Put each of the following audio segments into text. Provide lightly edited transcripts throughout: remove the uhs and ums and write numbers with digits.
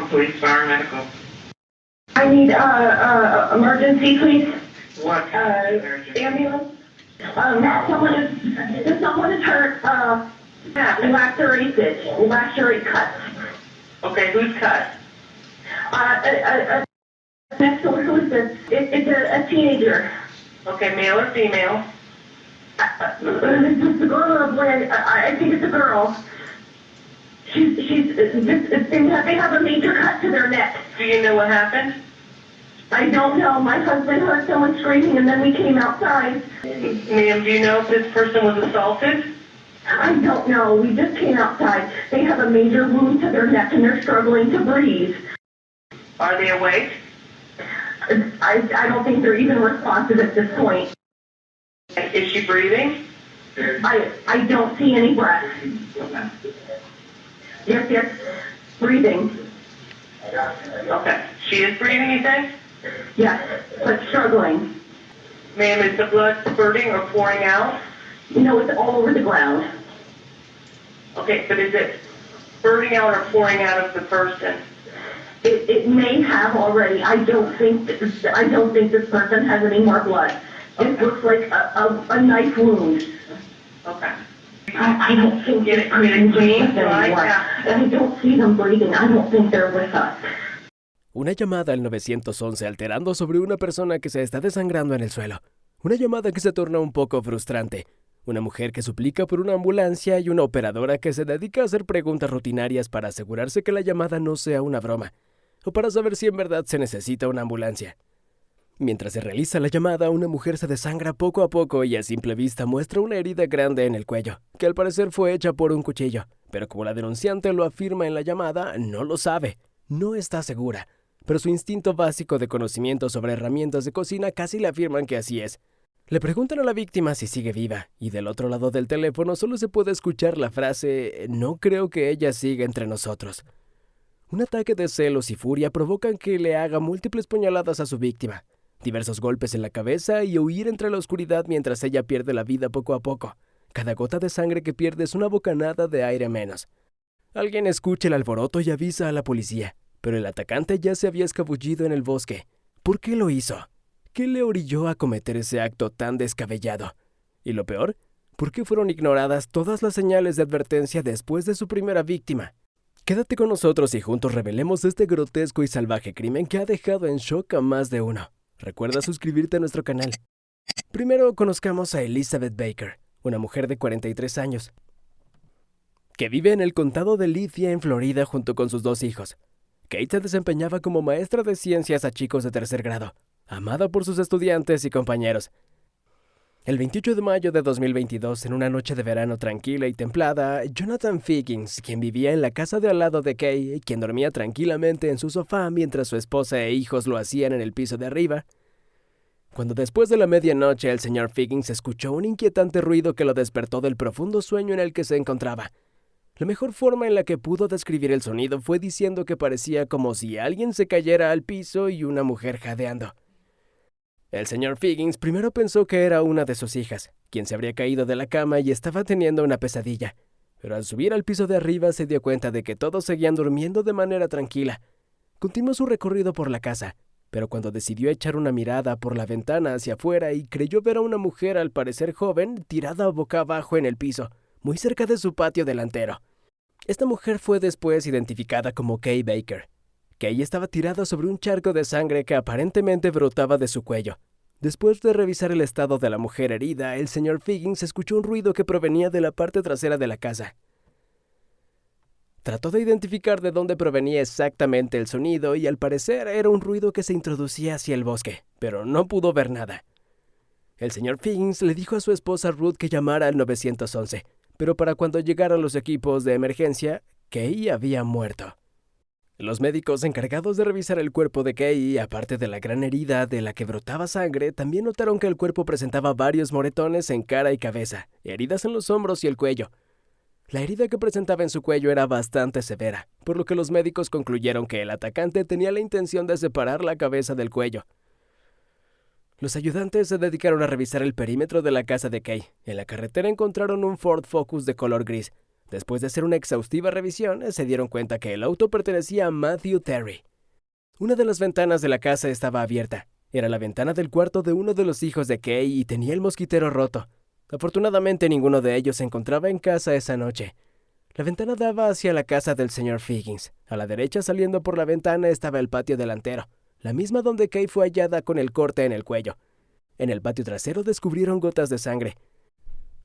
police, fire, medical. I need emergency, please. What? Ambulance. Someone is hurt. Lacerate cuts. Okay, who's cut? Who is this? It's a teenager. Okay, male or female? It's a girl or a boy. I think it's a girl. They have a major cut to their neck. Do you know what happened? I don't know. My husband heard someone screaming, and then we came outside. Ma'am, do you know if this person was assaulted? I don't know. We just came outside. They have a major wound to their neck, and they're struggling to breathe. Are they awake? I don't think they're even responsive at this point. Is she breathing? I don't see any breath. Yes, breathing. Okay. She is breathing, you think? Yes, but struggling. Ma'am, is the blood spurting or pouring out? No, it's all over the ground. Okay, but is it spurting out or pouring out of the person? It may have already. I don't think this person has any more blood. It looks like a knife wound. Okay. I don't think Get it clean, right? I don't see them breathing. I don't think they're with us. Una llamada al 911 alterando sobre una persona que se está desangrando en el suelo. Una llamada que se torna un poco frustrante. Una mujer que suplica por una ambulancia y una operadora que se dedica a hacer preguntas rutinarias para asegurarse que la llamada no sea una broma, o para saber si en verdad se necesita una ambulancia. Mientras se realiza la llamada, una mujer se desangra poco a poco y a simple vista muestra una herida grande en el cuello, que al parecer fue hecha por un cuchillo, pero como la denunciante lo afirma en la llamada, no lo sabe, no está segura, pero su instinto básico de conocimiento sobre herramientas de cocina casi le afirman que así es. Le preguntan a la víctima si sigue viva, y del otro lado del teléfono solo se puede escuchar la frase «No creo que ella siga entre nosotros». Un ataque de celos y furia provocan que le haga múltiples puñaladas a su víctima, diversos golpes en la cabeza y huir entre la oscuridad mientras ella pierde la vida poco a poco. Cada gota de sangre que pierde es una bocanada de aire menos. Alguien escucha el alboroto y avisa a la policía, pero el atacante ya se había escabullido en el bosque. ¿Por qué lo hizo? ¿Qué le orilló a cometer ese acto tan descabellado? Y lo peor, ¿por qué fueron ignoradas todas las señales de advertencia después de su primera víctima? Quédate con nosotros y juntos revelemos este grotesco y salvaje crimen que ha dejado en shock a más de uno. Recuerda suscribirte a nuestro canal. Primero conozcamos a Elizabeth Baker, una mujer de 43 años, que vive en el condado de Lithia en Florida junto con sus 2 hijos. Kate se desempeñaba como maestra de ciencias a chicos de 3er grado, amada por sus estudiantes y compañeros. El 28 de mayo de 2022, en una noche de verano tranquila y templada, Jonathan Figgins, quien vivía en la casa de al lado de Kay, quien dormía tranquilamente en su sofá mientras su esposa e hijos lo hacían en el piso de arriba, cuando después de la medianoche el señor Figgins escuchó un inquietante ruido que lo despertó del profundo sueño en el que se encontraba. La mejor forma en la que pudo describir el sonido fue diciendo que parecía como si alguien se cayera al piso y una mujer jadeando. El señor Figgins primero pensó que era una de sus hijas, quien se habría caído de la cama y estaba teniendo una pesadilla, pero al subir al piso de arriba se dio cuenta de que todos seguían durmiendo de manera tranquila. Continuó su recorrido por la casa, pero cuando decidió echar una mirada por la ventana hacia afuera y creyó ver a una mujer al parecer joven tirada boca abajo en el piso, muy cerca de su patio delantero. Esta mujer fue después identificada como Kay Baker. Kay estaba tirada sobre un charco de sangre que aparentemente brotaba de su cuello. Después de revisar el estado de la mujer herida, el señor Figgins escuchó un ruido que provenía de la parte trasera de la casa. Trató de identificar de dónde provenía exactamente el sonido y al parecer era un ruido que se introducía hacia el bosque, pero no pudo ver nada. El señor Figgins le dijo a su esposa Ruth que llamara al 911, pero para cuando llegaron los equipos de emergencia, Kay había muerto. Los médicos encargados de revisar el cuerpo de Kay, aparte de la gran herida de la que brotaba sangre, también notaron que el cuerpo presentaba varios moretones en cara y cabeza, heridas en los hombros y el cuello. La herida que presentaba en su cuello era bastante severa, por lo que los médicos concluyeron que el atacante tenía la intención de separar la cabeza del cuello. Los ayudantes se dedicaron a revisar el perímetro de la casa de Kay. En la carretera encontraron un Ford Focus de color gris, Después de hacer una exhaustiva revisión, se dieron cuenta que el auto pertenecía a Matthew Terry. Una de las ventanas de la casa estaba abierta. Era la ventana del cuarto de uno de los hijos de Kay y tenía el mosquitero roto. Afortunadamente, ninguno de ellos se encontraba en casa esa noche. La ventana daba hacia la casa del señor Figgins. A la derecha, saliendo por la ventana, estaba el patio delantero, la misma donde Kay fue hallada con el corte en el cuello. En el patio trasero descubrieron gotas de sangre.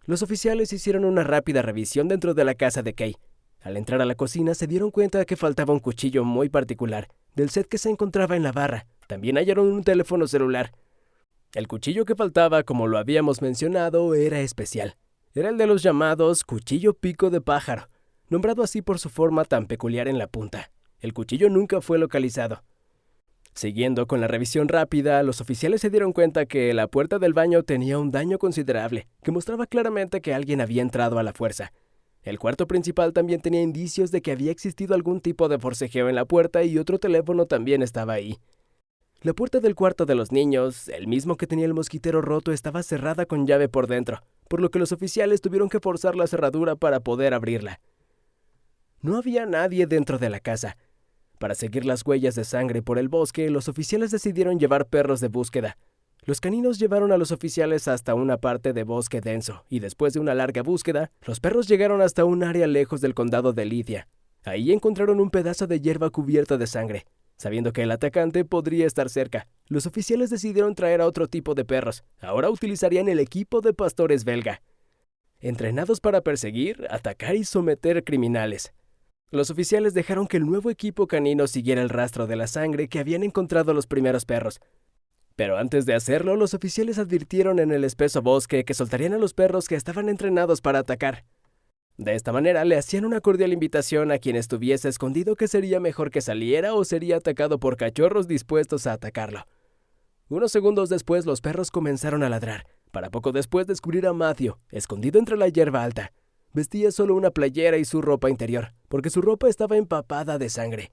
Los oficiales hicieron una rápida revisión dentro de la casa de Kay. Al entrar a la cocina se dieron cuenta de que faltaba un cuchillo muy particular, del set que se encontraba en la barra. También hallaron un teléfono celular. El cuchillo que faltaba, como lo habíamos mencionado, era especial. Era el de los llamados cuchillo pico de pájaro, nombrado así por su forma tan peculiar en la punta. El cuchillo nunca fue localizado. Siguiendo con la revisión rápida, los oficiales se dieron cuenta que la puerta del baño tenía un daño considerable, que mostraba claramente que alguien había entrado a la fuerza. El cuarto principal también tenía indicios de que había existido algún tipo de forcejeo en la puerta y otro teléfono también estaba ahí. La puerta del cuarto de los niños, el mismo que tenía el mosquitero roto, estaba cerrada con llave por dentro, por lo que los oficiales tuvieron que forzar la cerradura para poder abrirla. No había nadie dentro de la casa. Para seguir las huellas de sangre por el bosque, los oficiales decidieron llevar perros de búsqueda. Los caninos llevaron a los oficiales hasta una parte de bosque denso, y después de una larga búsqueda, los perros llegaron hasta un área lejos del condado de Lydia. Ahí encontraron un pedazo de hierba cubierta de sangre. Sabiendo que el atacante podría estar cerca, los oficiales decidieron traer a otro tipo de perros. Ahora utilizarían el equipo de pastores belga, entrenados para perseguir, atacar y someter criminales. Los oficiales dejaron que el nuevo equipo canino siguiera el rastro de la sangre que habían encontrado los primeros perros. Pero antes de hacerlo, los oficiales advirtieron en el espeso bosque que soltarían a los perros que estaban entrenados para atacar. De esta manera, le hacían una cordial invitación a quien estuviese escondido que sería mejor que saliera o sería atacado por cachorros dispuestos a atacarlo. Unos segundos después, los perros comenzaron a ladrar, para poco después descubrir a Matthew, escondido entre la hierba alta. Vestía solo una playera y su ropa interior, porque su ropa estaba empapada de sangre.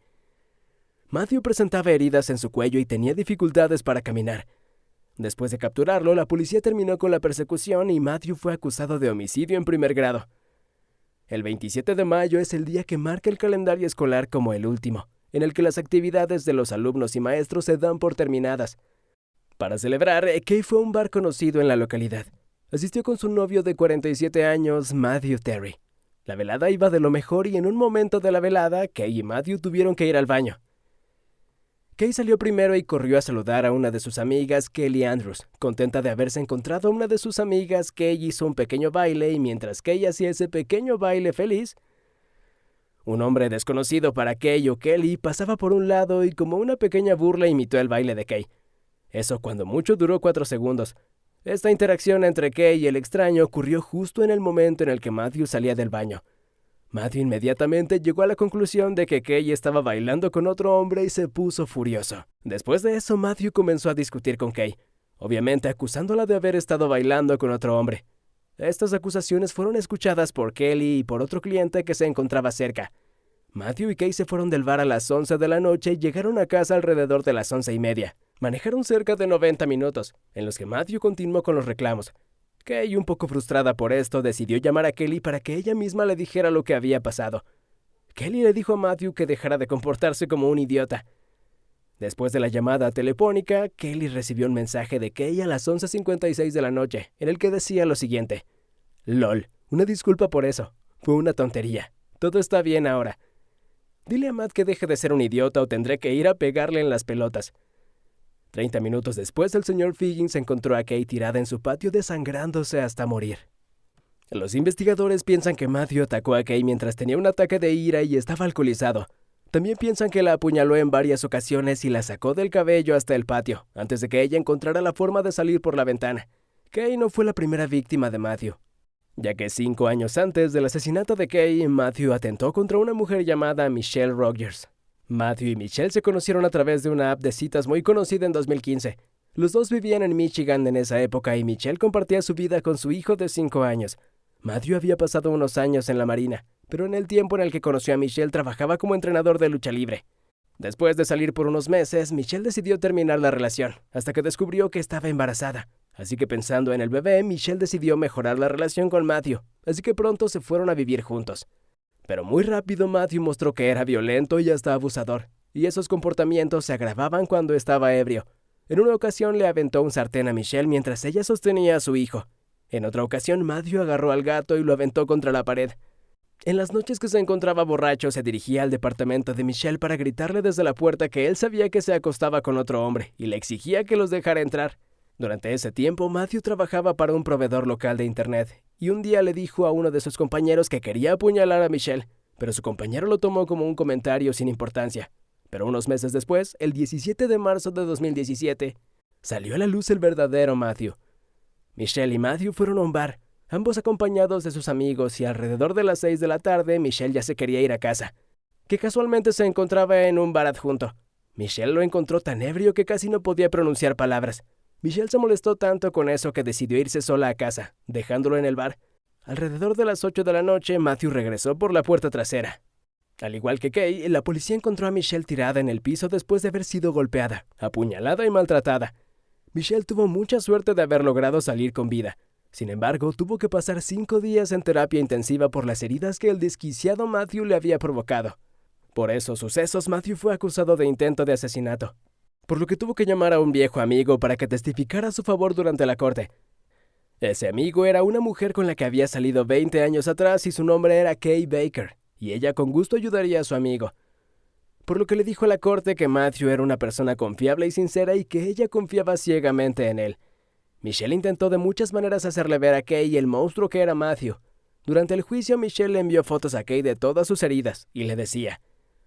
Matthew presentaba heridas en su cuello y tenía dificultades para caminar. Después de capturarlo, la policía terminó con la persecución y Matthew fue acusado de homicidio en primer grado. El 27 de mayo es el día que marca el calendario escolar como el último, en el que las actividades de los alumnos y maestros se dan por terminadas. Para celebrar, Kay fue a un bar conocido en la localidad. Asistió con su novio de 47 años, Matthew Terry. La velada iba de lo mejor y en un momento de la velada, Kay y Matthew tuvieron que ir al baño. Kay salió primero y corrió a saludar a una de sus amigas, Kelly Andrews. Contenta de haberse encontrado a una de sus amigas, Kay hizo un pequeño baile y mientras Kay hacía ese pequeño baile feliz, un hombre desconocido para Kay o Kelly pasaba por un lado y como una pequeña burla imitó el baile de Kay. Eso cuando mucho duró 4 segundos. Esta interacción entre Kay y el extraño ocurrió justo en el momento en el que Matthew salía del baño. Matthew inmediatamente llegó a la conclusión de que Kay estaba bailando con otro hombre y se puso furioso. Después de eso, Matthew comenzó a discutir con Kay, obviamente acusándola de haber estado bailando con otro hombre. Estas acusaciones fueron escuchadas por Kelly y por otro cliente que se encontraba cerca. Matthew y Kay se fueron del bar a las 11 de la noche y llegaron a casa alrededor de las 11:30. Manejaron cerca de 90 minutos, en los que Matthew continuó con los reclamos. Kay, un poco frustrada por esto, decidió llamar a Kelly para que ella misma le dijera lo que había pasado. Kelly le dijo a Matthew que dejara de comportarse como un idiota. Después de la llamada telefónica, Kelly recibió un mensaje de Kay a las 11:56 de la noche, en el que decía lo siguiente: «LOL, una disculpa por eso. Fue una tontería. Todo está bien ahora. Dile a Matt que deje de ser un idiota o tendré que ir a pegarle en las pelotas». 30 minutos después, el señor Figgins encontró a Kay tirada en su patio desangrándose hasta morir. Los investigadores piensan que Matthew atacó a Kay mientras tenía un ataque de ira y estaba alcoholizado. También piensan que la apuñaló en varias ocasiones y la sacó del cabello hasta el patio, antes de que ella encontrara la forma de salir por la ventana. Kay no fue la primera víctima de Matthew, ya que 5 años antes del asesinato de Kay, Matthew atentó contra una mujer llamada Michelle Rogers. Matthew y Michelle se conocieron a través de una app de citas muy conocida en 2015. Los dos vivían en Michigan en esa época y Michelle compartía su vida con su hijo de 5 años. Matthew había pasado unos años en la marina, pero en el tiempo en el que conoció a Michelle trabajaba como entrenador de lucha libre. Después de salir por unos meses, Michelle decidió terminar la relación, hasta que descubrió que estaba embarazada. Así que pensando en el bebé, Michelle decidió mejorar la relación con Matthew, así que pronto se fueron a vivir juntos. Pero muy rápido Matthew mostró que era violento y hasta abusador, y esos comportamientos se agravaban cuando estaba ebrio. En una ocasión le aventó un sartén a Michelle mientras ella sostenía a su hijo. En otra ocasión, Matthew agarró al gato y lo aventó contra la pared. En las noches que se encontraba borracho, se dirigía al departamento de Michelle para gritarle desde la puerta que él sabía que se acostaba con otro hombre y le exigía que los dejara entrar. Durante ese tiempo, Matthew trabajaba para un proveedor local de internet y un día le dijo a uno de sus compañeros que quería apuñalar a Michelle, pero su compañero lo tomó como un comentario sin importancia. Pero unos meses después, el 17 de marzo de 2017, salió a la luz el verdadero Matthew. Michelle y Matthew fueron a un bar, ambos acompañados de sus amigos, y alrededor de las 6 de la tarde, Michelle ya se quería ir a casa, que casualmente se encontraba en un bar adjunto. Michelle lo encontró tan ebrio que casi no podía pronunciar palabras. Michelle se molestó tanto con eso que decidió irse sola a casa, dejándolo en el bar. Alrededor de las 8 de la noche, Matthew regresó por la puerta trasera. Al igual que Kay, la policía encontró a Michelle tirada en el piso después de haber sido golpeada, apuñalada y maltratada. Michelle tuvo mucha suerte de haber logrado salir con vida. Sin embargo, tuvo que pasar 5 días en terapia intensiva por las heridas que el desquiciado Matthew le había provocado. Por esos sucesos, Matthew fue acusado de intento de asesinato, por lo que tuvo que llamar a un viejo amigo para que testificara a su favor durante la corte. Ese amigo era una mujer con la que había salido 20 años atrás y su nombre era Kay Baker, y ella con gusto ayudaría a su amigo. Por lo que le dijo a la corte que Matthew era una persona confiable y sincera y que ella confiaba ciegamente en él. Michelle intentó de muchas maneras hacerle ver a Kay el monstruo que era Matthew. Durante el juicio, Michelle le envió fotos a Kay de todas sus heridas y le decía: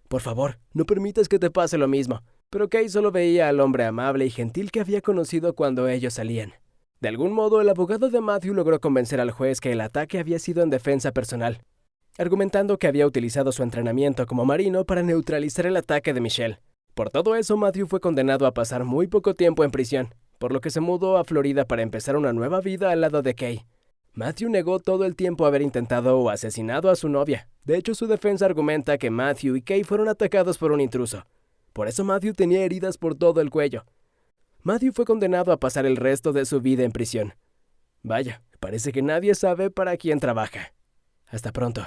«Por favor, no permitas que te pase lo mismo». Pero Kay solo veía al hombre amable y gentil que había conocido cuando ellos salían. De algún modo, el abogado de Matthew logró convencer al juez que el ataque había sido en defensa personal, argumentando que había utilizado su entrenamiento como marino para neutralizar el ataque de Michelle. Por todo eso, Matthew fue condenado a pasar muy poco tiempo en prisión, por lo que se mudó a Florida para empezar una nueva vida al lado de Kay. Matthew negó todo el tiempo haber intentado o asesinado a su novia. De hecho, su defensa argumenta que Matthew y Kay fueron atacados por un intruso. Por eso Matthew tenía heridas por todo el cuello. Matthew fue condenado a pasar el resto de su vida en prisión. Vaya, parece que nadie sabe para quién trabaja. Hasta pronto.